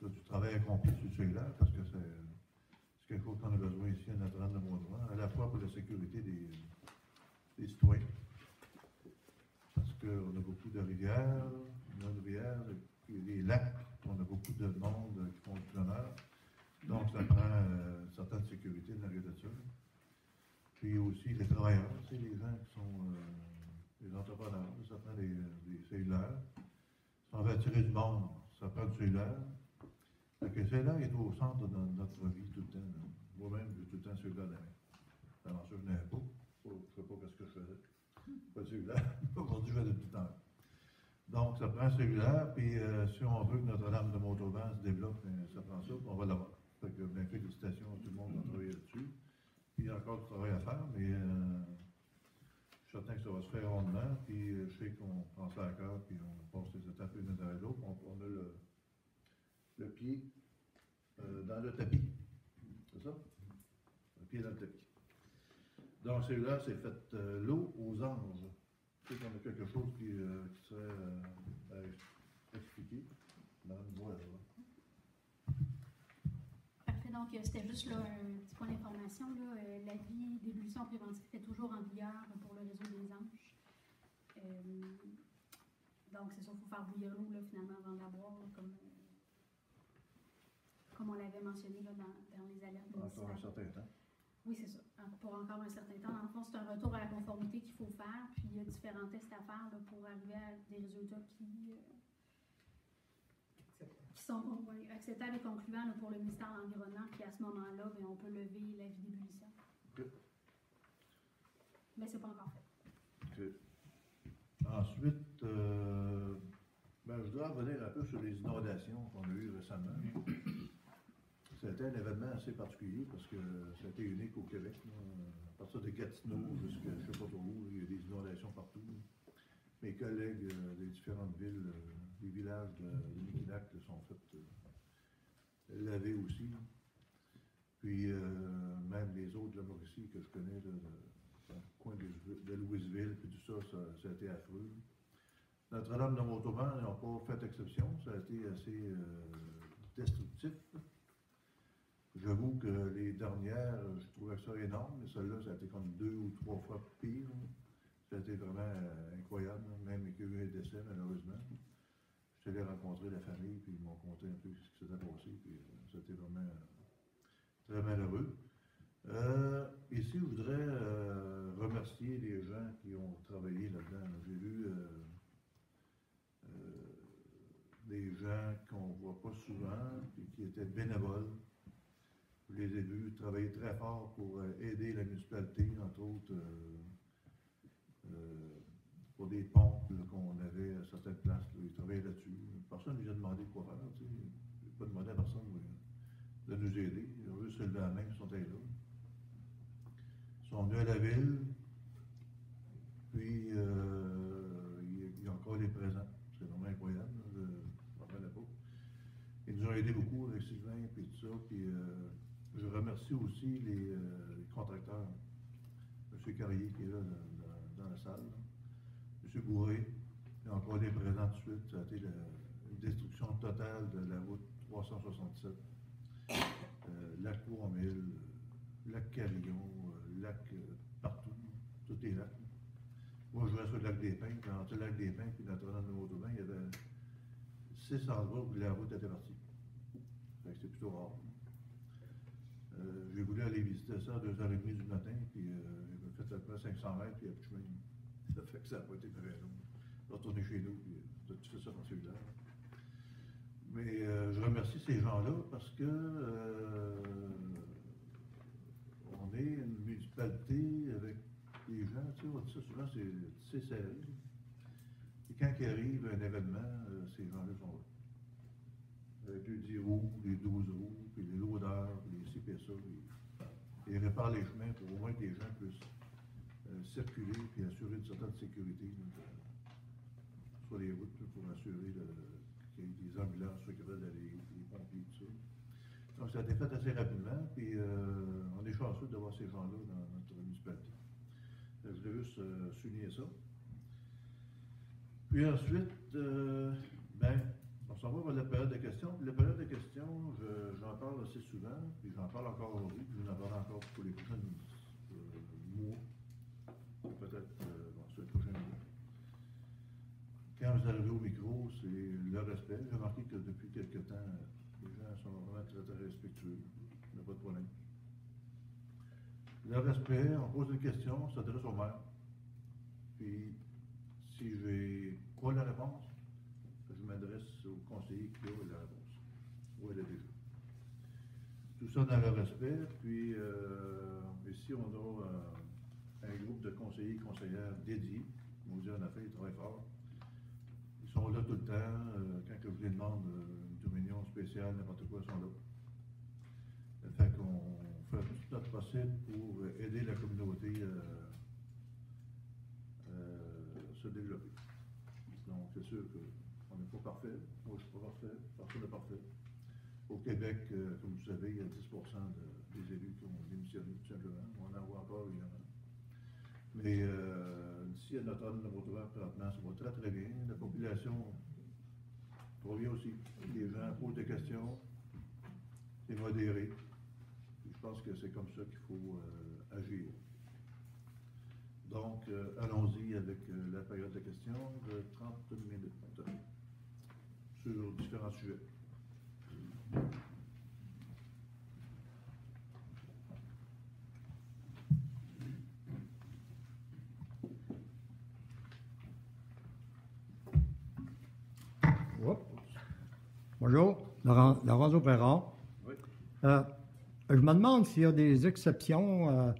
du travail accompli sur le cellulaire parce que c'est quelque chose qu'on a besoin ici à Notre-Dame de Montauban, à la fois pour la sécurité des citoyens. Parce qu'on a beaucoup de rivières, des lacs, on a beaucoup de monde qui font du bonheur. Donc, ça prend une certaine sécurité de la de ça. Puis aussi les travailleurs, c'est les gens qui sont les entrepreneurs, ça prend des cellulaires. Si on veut attirer du monde, ça prend du cellulaire. Fait que le cellulaire est au centre de notre vie tout le temps. Là. Moi-même, j'ai tout le temps le cellulaire dans la main. Avant ça, je n'avais pas. Je ne sais pas ce que je faisais. Pas de cellulaire. Aujourd'hui, je fais de tout le temps. Donc, ça prend un cellulaire, puis si on veut que Notre-Dame de Montauban se développe, ça prend ça, puis on va l'avoir. Fait que, bien, félicitations à tout le monde qui a travaillé là-dessus. il y a encore du travail à faire, mais je suis certain que ça va se faire rondement. Puis je sais qu'on prend ça à cœur, puis on passe les étapes une derrière l'autre. On a le pied dans le tapis. C'est ça? Le pied dans le tapis. Donc, celui-là, c'est fait l'eau aux anges. Je sais qu'on a quelque chose qui serait à expliquer. Madame, voilà. Parfait. Donc, c'était juste là, un petit point d'information. L'avis d'ébullition préventive est toujours en vigueur pour le réseau des anges. Donc, c'est sûr qu'il faut faire bouillir l'eau finalement avant de la boire, là, comme on l'avait mentionné là, dans les alertes. Encore un certain temps. Oui, c'est ça. Pour encore un certain temps. Dans le fond, c'est un retour à la conformité qu'il faut faire, puis il y a différents tests à faire là, pour arriver à des résultats qui sont acceptables et concluants là, pour le ministère de l'Environnement, puis à ce moment-là, on peut lever l'avis d'ébullition. OK. Mais c'est pas encore fait. OK. Ensuite, je dois revenir un peu sur les inondations qu'on a eues récemment. C'était un événement assez particulier parce que c'était unique au Québec. Là. À partir de Gatineau jusqu'à je ne sais pas trop où, il y a des inondations partout. Mes collègues des différentes villes, des villages de Mikinak sont faits laver aussi. Puis même les autres de la Mauricie que je connais, dans le coin de Louisville, puis tout ça, ça a été affreux. Notre-Dame de Montauban n'a pas fait exception, ça a été assez destructif. J'avoue que les dernières, je trouvais ça énorme, mais celle-là, ça a été comme 2 ou 3 fois pire. Ça a été vraiment incroyable, même qu'il y a eu un décès, malheureusement. Je suis allé rencontrer la famille, puis ils m'ont conté un peu ce qui s'était passé, puis c'était vraiment très malheureux. Ici, je voudrais remercier les gens qui ont travaillé là-dedans. J'ai vu des gens qu'on ne voit pas souvent, puis qui étaient bénévoles. Je les ai vus travailler très fort pour aider la municipalité, entre autres pour des pompes qu'on avait à certaines places. Là, ils travaillaient là-dessus. Personne ne nous a demandé quoi faire. Je n'ai pas demandé à personne de nous aider. Ils ont juste levé la main, ils sont allés là. Ils sont venus à la ville, puis il y a encore des présents. C'est vraiment incroyable. Là, je ne m'en rappelle pas. Ils nous ont aidés beaucoup avec Sylvain et tout ça. Puis, je remercie aussi les contracteurs. M. Carrier qui est là dans la salle. Là. M. Bourré, il y a encore des présents tout de suite. Ça a été une destruction totale de la route 367. Lac 3000, lac Carillon, lac partout, tous les lacs. Moi, je reste au lac des Pins. Entre le lac des Pins et Notre-Dame de Montauban, il y avait 6 endroits où la route était partie. C'était plutôt rare. J'ai voulu aller visiter ça à 2h30 du matin, puis j'ai fait à peu près 500 mètres, puis il n'y a plus de chemin. Ça fait que ça n'a pas été très long. Je vais retourner chez nous, puis j'ai tout fait ça dans celui-là. Mais je remercie ces gens-là parce que on est une municipalité avec des gens, tu sais, on dit ça souvent, c'est serré. Et quand il arrive un événement, ces gens-là sont là. Avec les 10 roues, les 12 roues, puis les loaders, puis les CPSA, ils réparent les chemins pour au moins que les gens puissent circuler et assurer une certaine sécurité sur les routes pour assurer qu'il y ait des ambulances s'occupent des pompiers, tout ça. Donc ça a été fait assez rapidement, puis on est chanceux d'avoir ces gens-là dans notre municipalité. Je voulais juste souligner ça. Puis ensuite, on s'en va vers la période de questions. La période de questions, j'en parle assez souvent, puis j'en parle encore aujourd'hui, puis je vais en parler encore pour les prochains mois, peut-être sur les prochains mois. Quand vous arrivez au micro, c'est le respect. J'ai remarqué que depuis quelque temps, les gens sont vraiment très, très respectueux. Il n'y a pas de problème. Le respect, on pose une question, on s'adresse au maire. Puis, si je n'ai pas la réponse, je m'adresse au conseiller qui a la réponse. Ou elle a déjà. Tout ça dans le respect. Puis, ici, on a un groupe de conseillers et conseillères dédiés. On dit en affaires, ils travaillent fort. Ils sont là tout le temps. Quand je les demande une réunion spéciale, n'importe quoi, ils sont là. Ça fait qu'on faire tout notre possible pour aider la communauté se développer. Donc, c'est sûr qu'on n'est pas parfait. Moi, je ne suis pas parfait. Personne n'est parfait. Au Québec, comme vous savez, il y a 10% des élus qui ont démissionné, tout simplement. On en voit encore, évidemment. Mais d'ici à l'automne, le Rotoir, présentement, ça va très, très bien. La population va bien aussi. Les gens posent des questions. C'est modéré. Je pense que c'est comme ça qu'il faut agir. Donc, allons-y avec la période de questions de 30 minutes sur différents sujets. Bonjour, Lorenzo Perron. Oui. Je me demande s'il y a des exceptions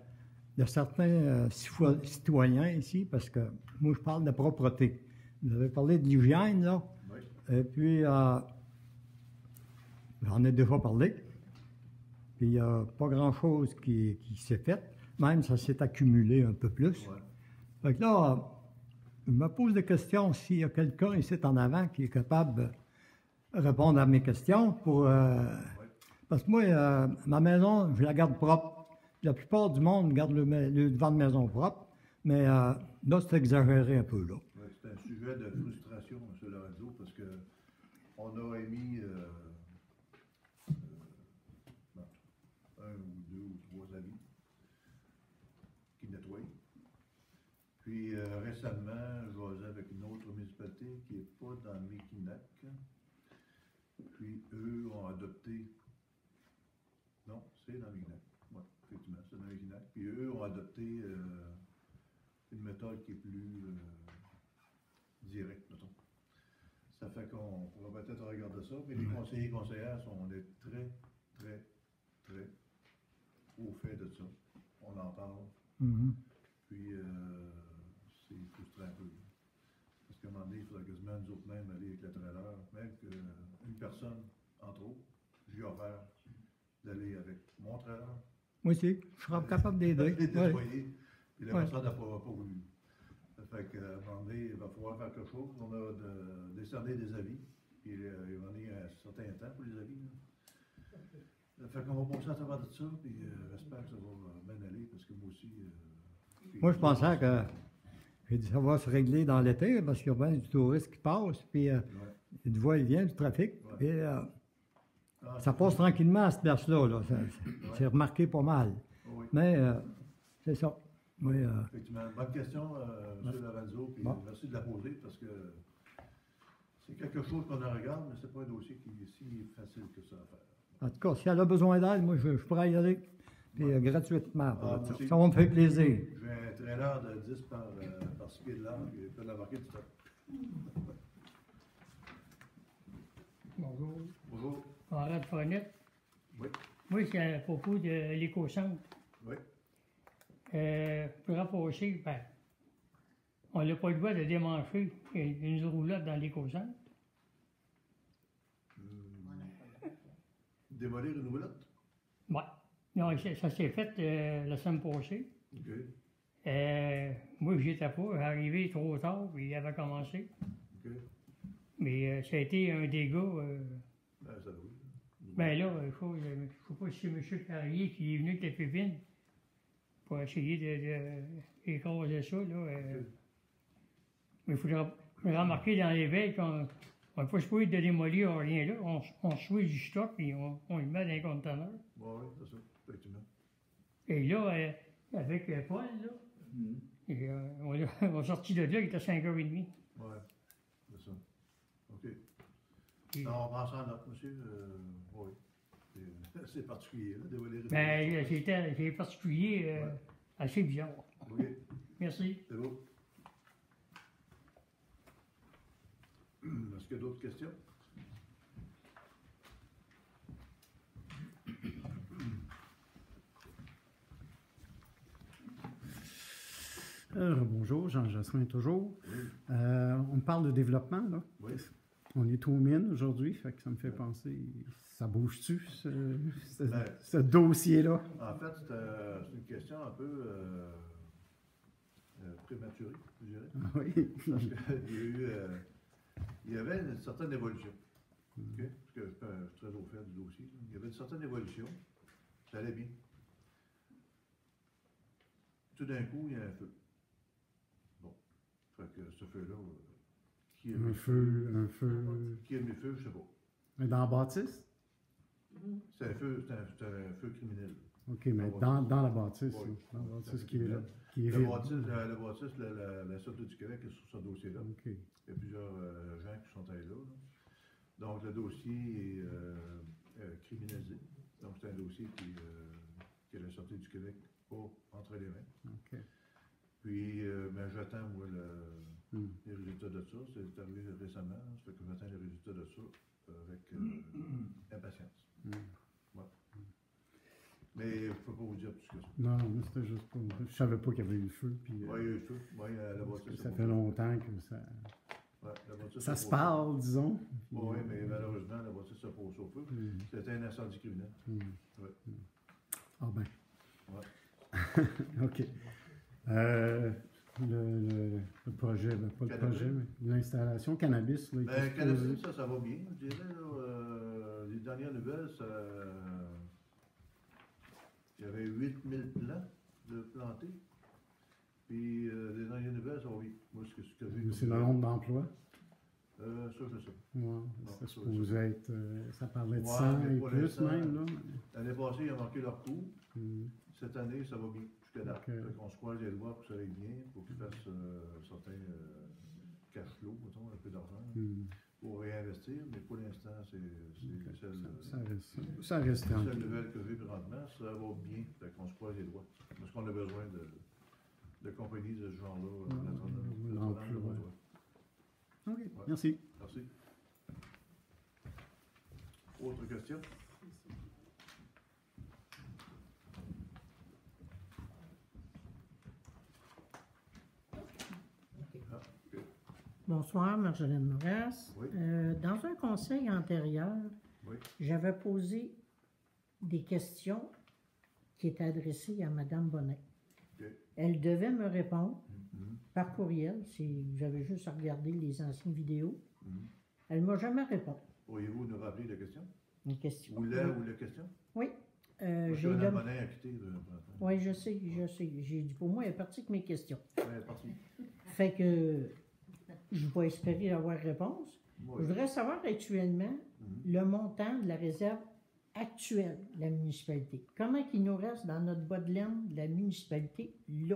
de certains citoyens ici, parce que moi, je parle de propreté. Vous avez parlé de l'hygiène, là. Oui. Et puis, j'en ai déjà parlé. Puis, il n'y a pas grand-chose qui s'est fait. Même, ça s'est accumulé un peu plus. Ouais. Fait que là, je me pose des questions s'il y a quelqu'un ici en avant qui est capable de répondre à mes questions pour... Parce que moi, ma maison, je la garde propre. La plupart du monde garde le devant de maison propre, mais là, c'est exagéré un peu, là. Ouais, c'est un sujet de frustration, M. Lorenzo, parce que on a émis un ou deux ou trois avis qui nettoient. Puis récemment, je jasais avec une autre municipalité qui n'est pas dans Mekinac. Puis eux ont adopté. Non, c'est dans Mekinac. Oui, effectivement, c'est dans Mekinac. Puis eux ont adopté une méthode qui est plus directe, mettons. Ça fait qu'on pourra peut-être regarder ça, mais les conseillers et conseillères sont très, très, très au fait de ça. On en parle. Mhm. Puis c'est frustrant un peu. Parce qu'à un moment donné, il faudrait quasiment nous autres mêmes aller avec le trailer, même qu'une personne, entre autres, j'ai offert d'aller avec mon trailer. Moi aussi, je serai capable d'aider. Les Ouais. nettoyer. Puis la Ouais. personne n'a pas voulu. Ça fait qu'à un moment donné, il va falloir faire quelque chose. On a décerné des avis. Puis il va en avoir un certain temps pour les avis. Là. Ça fait qu'on va passer à travers tout ça. Puis j'espère que ça va bien aller. Parce que moi aussi. Moi, je pensais que j'ai dit, ça va se régler dans l'été, parce qu'il y a bien du tourisme qui passe, puis du va-et-vient, du trafic. Ouais. Puis, Ah, ça passe tranquillement à cette place-là. Là. C'est remarqué pas mal. oui. Mais c'est ça. Oui, Effectivement. Bonne question, M. Lorenzo. Puis Bon. merci de la poser parce que c'est quelque chose qu'on en regarde, mais c'est pas un dossier qui est si facile que ça à faire. en tout cas, si elle a besoin d'aide, moi, je pourrais y aller. Puis gratuitement. pour Ah, ça. moi aussi. Ça va me faire plaisir. J'ai un trailer de 10 par 6 pieds de large et il peut l'embarquer tout ça. Bonjour. Bonjour. Henri Fournette. Oui. Moi, c'est à propos de l'éco-centre. Oui. Pour rapprocher, ben, on n'a pas le droit de démancher une roulotte dans l'éco-centre. Démolir une roulotte? Ouais. Non, ça s'est fait la semaine passée. OK. Moi, j'étais pas. Arrivé trop tard, puis il avait commencé. OK. Mais ça a été un dégât. Ben, ça oui. Ben là, je ne sais pas si c'est M. Carrier qui est venu avec la pépine pour essayer d'écraser ça. Là, Mais il faudra remarquer dans les veilles qu'on n'a pas supposé de démolir rien là. On switch du stock et on le met dans un conteneur. Oui, c'est ça, effectivement. Et là, avec Paul, là, et, on a sorti de là, il était 5h30. Oui, c'est ça. OK. Puis, Non, on prend ça en note, monsieur. Oui. C'est particulier, là, dévoiler une ben, roulotte. c'est particulier, assez bizarre. OK. Merci. C'est beau. Est-ce qu'il y a d'autres questions? Bonjour, Jean Jasmin toujours. On parle de développement, là. Oui. On est aux mines aujourd'hui, fait que ça me fait penser, ça bouge-tu, Ben, ce dossier-là? En fait, c'est une question un peu prématurée, je dirais. Ah oui. Parce qu'il y avait une certaine évolution. OK? Parce que je suis très au fait du dossier. Il y avait une certaine évolution. Ça allait bien. Tout d'un coup, il y a un feu. Bon. Fait que ce feu-là, qui a mis Un feu. Qui a mis le feu, je sais pas. Mais dans la bâtisse? C'est un feu criminel. OK, mais dans la bâtisse, Oui. là. Dans la bâtisse qui est là. Qui est La vide. bâtisse, la Sûreté du Québec est sur ce dossier-là. OK. Il y a plusieurs gens qui sont allés là. Donc, le dossier est criminalisé. Donc, c'est un dossier que la Sûreté du Québec a entre les mains. OK. Puis, ben, j'attends, moi, les résultats de ça. C'est arrivé récemment. Ça fait que j'attends les résultats de ça avec impatience. Ouais. Mais je ne peux pas vous dire plus que ça. Non, mais c'était juste pour... Je savais pas qu'il y avait eu le feu, puis... Oui, il y a eu le feu. Oui, la bâtisse. ça fait longtemps que ça... Ouais, la bâtisse Ça se se pose. parle, disons. Oui, mais malheureusement, la bâtisse se pose au feu. C'était un incendie criminel. Ouais. Ah ben. Ouais. OK. Le projet, ben, pas le Cannabis. projet, mais l'installation cannabis. Là, Ben, est cannabis, ça va bien, je dirais. Là, les dernières nouvelles, il y avait 8000 plants de plantés. Puis les dernières nouvelles, ça va bien. Moi, ce que j'ai vu. C'est le nombre d'emplois. Ça, je sais pas. Ouais, ça, ça supposait être... ça parlait de Ouais, 100 mais et pour plus l'instant, même, là. L'année passée, ils ont manqué leur coup. Mm. Cette année, ça va bien. Jusqu'à date. Ok. Fait qu'on se croise les doigts pour que ça aille bien, pour qu'ils fassent certains cash flow, mettons, un peu d'argent, pour réinvestir. Mais pour l'instant, c'est Ça reste la tranquille. seule nouvelle que j'ai présentement. Ça va bien. Fait qu'on se croise les doigts. Parce qu'on a besoin de compagnies de ce genre-là. l'emploi. OK, merci. Merci. Autre question? Ah, ok. Bonsoir, Marjolaine Moras. Oui. Dans un conseil antérieur, Oui. j'avais posé des questions qui étaient adressées à Mme Bonnet. Ok. Elle devait me répondre Mhm. par courriel, si j'avais juste à regarder les anciennes vidéos. Mhm. Elle ne m'a jamais répondu. Pourriez-vous nous rappeler la question? Une question. Ou la question? Oui. Parce que J'ai Mme dem- Bonnet a quitté. Oui, je sais. J'ai dit, pour moi, elle est partie avec mes questions. Elle est partie. Fait que je vais espérer avoir réponse. Oui. Je voudrais savoir actuellement le montant de la réserve actuelle de la municipalité. Comment il nous reste dans notre bas de laine de la municipalité là?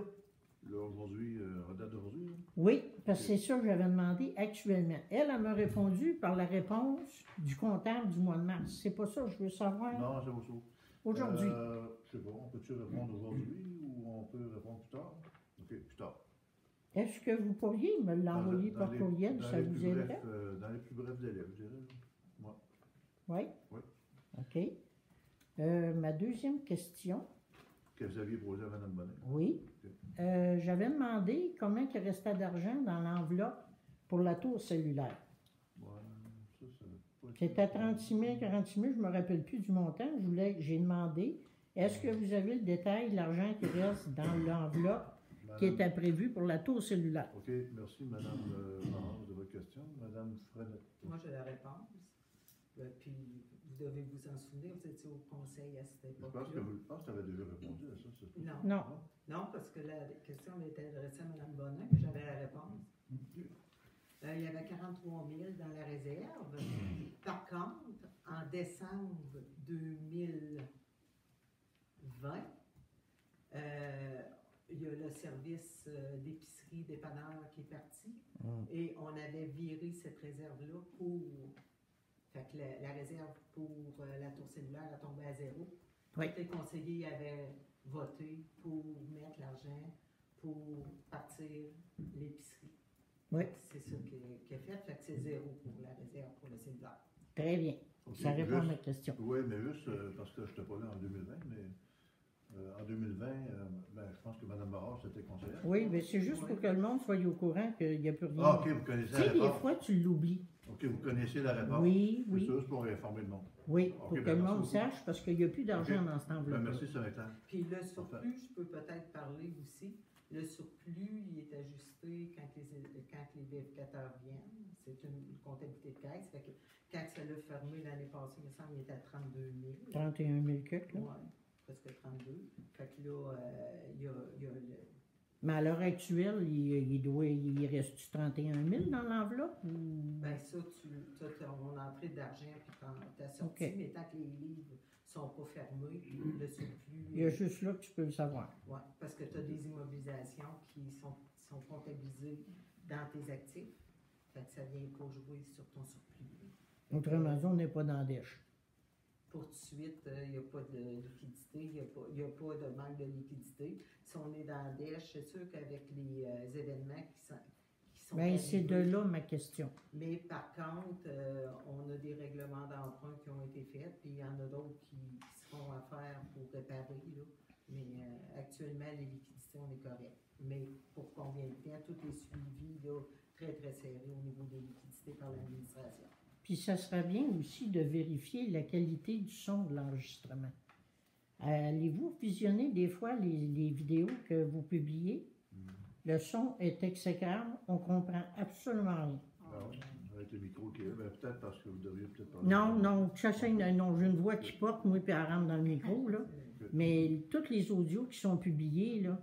Là, aujourd'hui, en date d'aujourd'hui, là? Oui, parce que c'est ça que j'avais demandé actuellement. Elle m'a répondu par la réponse du comptable du mois de mars. C'est pas ça que je veux savoir Non, c'est pas ça. aujourd'hui. Je sais pas, on peut-tu répondre aujourd'hui ou on peut répondre plus tard? OK, plus tard. Est-ce que vous pourriez me l'envoyer Dans par les- courriel? dans Ça les vous plus aiderait? brefs, dans les plus brefs délais, je dirais. Ouais. Oui? Oui. OK. Ma deuxième question, Que vous aviez posé à Mme Bonnet. oui. Ok. J'avais demandé combien il restait d'argent dans l'enveloppe pour la tour cellulaire. Ouais, ça va pas être- C'était 36 000, 46 000, je ne me rappelle plus du montant. J'ai demandé, est-ce que vous avez le détail de l'argent qui reste dans l'enveloppe qui Madame- était prévue pour la tour cellulaire? OK, merci, Mme Laurence, de votre question. Mme Frenette. Moi, j'ai la réponse. Puis, vous devez vous en souvenir, vous étiez au conseil à cette Je époque-là. pense que tu avais déjà répondu à ça. Non. Non. Non, parce que la question était adressée à Mme Bonnet, puis j'avais la réponse. OK. Il y avait 43 000 dans la réserve. Par contre, en décembre 2020, il y a le service d'épicerie dépanneur qui est parti et on avait viré cette réserve-là pour... Fait que la réserve pour la tour cellulaire a tombé à zéro. Oui. Les conseillers avaient voté pour mettre l'argent pour partir l'épicerie. Oui. C'est ça qui est fait. Fait que c'est zéro pour la réserve pour le cellulaire. Très bien. OK, Ça répond à juste- ma question. Oui, mais juste parce que je n'étais pas là en 2020, mais en 2020, ben, je pense que Mme Barras était conseillère. Oui, mais c'est juste pour que le monde soit au courant qu'il n'y a plus rien. Ah, OK, vous connaissez Tu sais, la des réponse. fois, tu l'oublies. OK, vous connaissez la réponse? Oui, C'est oui. juste pour informer le monde. Oui, Ok, pour que ben, le merci monde beaucoup. sache, parce qu'il n'y a plus d'argent Ok. dans cet Ben, enveloppe. merci, ça va être clair. Puis le surplus, je peux peut-être parler aussi. Le surplus, il est ajusté quand les vérificateurs viennent. C'est une comptabilité de caisse. Fait que quand ça l'a fermé l'année passée, il me semble qu'il était à 32 000. 31 000 quelques, là. Oui, presque 32. Fait que là, il y a le... Mais à l'heure actuelle, il reste-tu 31 000 dans l'enveloppe? Ou... Ben ça, tu as ton entrée d'argent puis ta sortie, Ok. mais tant que les livres sont pas fermés, le surplus... Il y a juste là que tu peux le savoir. Oui, parce que tu as des immobilisations qui sont comptabilisées dans tes actifs. Fait que ça vient pas jouer sur ton surplus. Autrement dit, on n'est pas dans la dèche. Pour tout de suite, il n'y a pas de liquidité, il n'y a pas de manque de liquidité. Si on est dans la dèche, c'est sûr qu'avec les événements qui sont Bien, c'est de arrivés, là ma question. mais par contre, on a des règlements d'emprunt qui ont été faits, puis il y en a d'autres qui seront à faire pour réparer. Là. Mais actuellement, les liquidités, on est correct. Mais pour combien de temps, tout est suivi là, très, très serré au niveau des liquidités par l'administration. Puis ça serait bien aussi de vérifier la qualité du son de l'enregistrement. Allez-vous visionner des fois les vidéos que vous publiez? Le son est exécrable, on comprend absolument rien. Ah oui, avec le micro qui est là, ben, peut-être parce que vous devriez peut-être parler. Non, non, j'ai une voix qui porte, moi, puis elle rentre dans le micro, là. Mais toutes les audios qui sont publiés, là,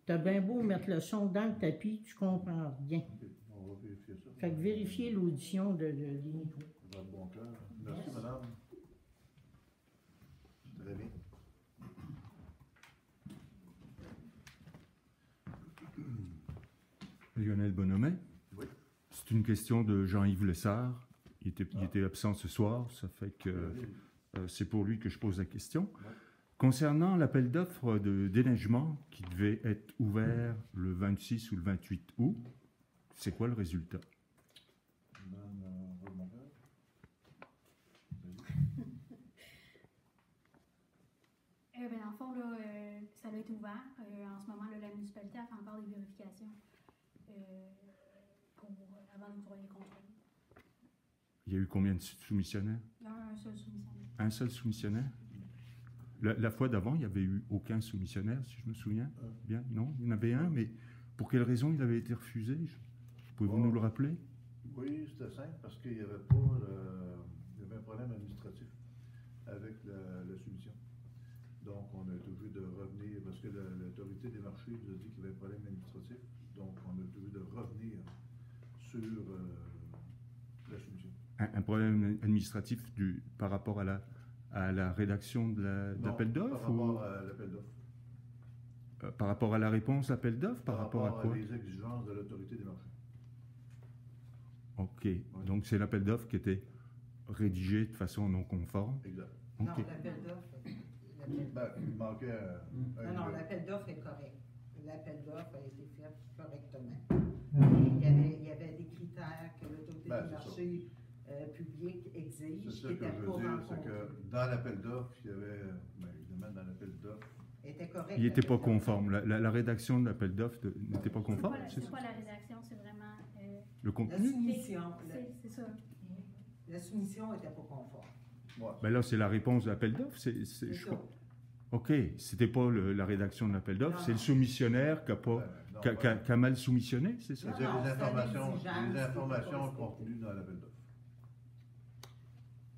t'as bien beau mettre le son dans le tapis, tu comprends rien. OK, on va vérifier ça. Fait que vérifiez l'audition des micros. Dans le bon cœur. Merci, madame. Très bien. Lionel Bonhomet. Oui. C'est une question de Jean-Yves Lessard. Il était absent ce soir, ça fait que c'est pour lui que je pose la question. Ouais. Concernant l'appel d'offres de déneigement qui devait être ouvert le 26 ou le 28 août, c'est quoi le résultat? Dans le fond, là, ça va être ouvert. En ce moment, là, la municipalité a fait encore des vérifications avant d'octroyer le contrôle. Il y a eu combien de soumissionnaires? Il y a un seul soumissionnaire. Un seul soumissionnaire? La fois d'avant, il n'y avait eu aucun soumissionnaire, si je me souviens bien. Non, il y en avait un, mais pour quelle raison il avait été refusé? Pouvez-vous nous le rappeler? Oui, c'était simple, parce qu'il y avait un problème administratif avec la soumission. Donc, on a été obligé de revenir, parce que l'autorité des marchés nous a dit qu'il y avait un problème administratif. Donc, on a été obligé de revenir sur la soumission. Un problème administratif par rapport à la rédaction de l'appel d'offres? Par rapport à l'appel d'offres. Par rapport à la réponse à l'appel d'offres? Par rapport à quoi? Les exigences de l'autorité des marchés. OK. Donc, c'est l'appel d'offres qui était rédigé de façon non conforme? Exact. Non, OK. l'appel d'offres... Il manquait Non, l'appel d'offres est correct. L'appel d'offres a été fait correctement. Il y avait des critères que l'autorité des marchés publics exige C'est ça qui que n'étaient je pas veux dire, rencontrés. c'est que dans l'appel d'offres, il y avait, évidemment, dans l'appel d'offres, Était correct. Il n'était pas l'appel d'offres. conforme. La rédaction de l'appel d'offres n'était pas conforme? C'est pas la rédaction, c'est vraiment... Le La contenu? soumission. c'est ça. La soumission n'était pas conforme. Ben là, c'est la réponse de l'appel d'offres. C'est ça. OK. C'était pas la rédaction de l'appel d'offres, Non, c'est le non. soumissionnaire qui a mal soumissionné, c'est ça? c'est-à-dire Non, les c'était informations, l'exigence, les informations c'était pas contenues dans l'appel d'offres.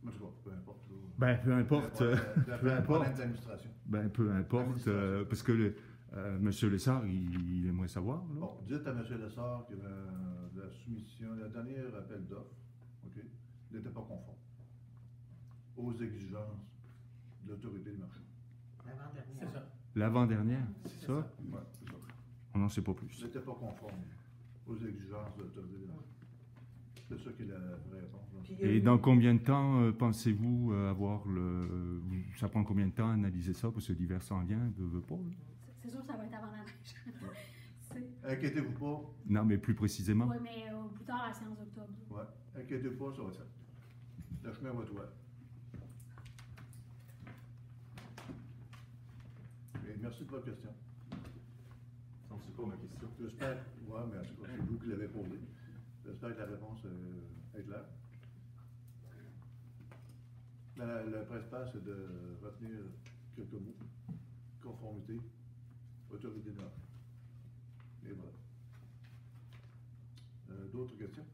En tout cas, peu importe. là. Ben, peu importe. Peu Peu importe. importe. D'administration. Ben, peu importe. Parce que M. Lessard, il aimerait savoir. Là. Bon, dites à M. Lessard que la soumission, la dernière appel d'offres, OK, n'était pas conforme aux exigences de l'autorité du marché. L'avant-dernière. C'est ça. L'avant-dernière, c'est ça? Ouais, c'est ça. On n'en sait pas plus. N'était pas conforme aux exigences de l'autorité du marché. C'est ça qui est la vraie réponse. Là. Puis il y a Et eu- dans combien de temps pensez-vous avoir ça prend combien de temps à analyser ça? Parce que l'hiver s'en vient, veut pas. Là. C'est sûr que ça va être avant la neige. Inquiétez-vous pas. Non, mais plus précisément. Oui, mais plus tard, la séance d'octobre. Ouais. Inquiétez-vous pas, ça va être fait. Le chemin va être ouvert. Et merci de votre question. Non, c'est pas ma question. J'espère. Oui, mais en tout cas, c'est vous qui l'avez posé. J'espère que la réponse est claire. Le principal, c'est de retenir quelques mots. Conformité, autorité de norme. Et voilà. D'autres questions?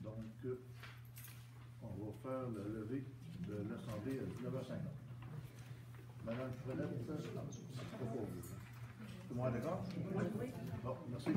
Donc, on va faire la levée de l'Assemblée à 19h50. Madame Frenette, propose. Tout le monde est d'accord? Oui. Bon, merci.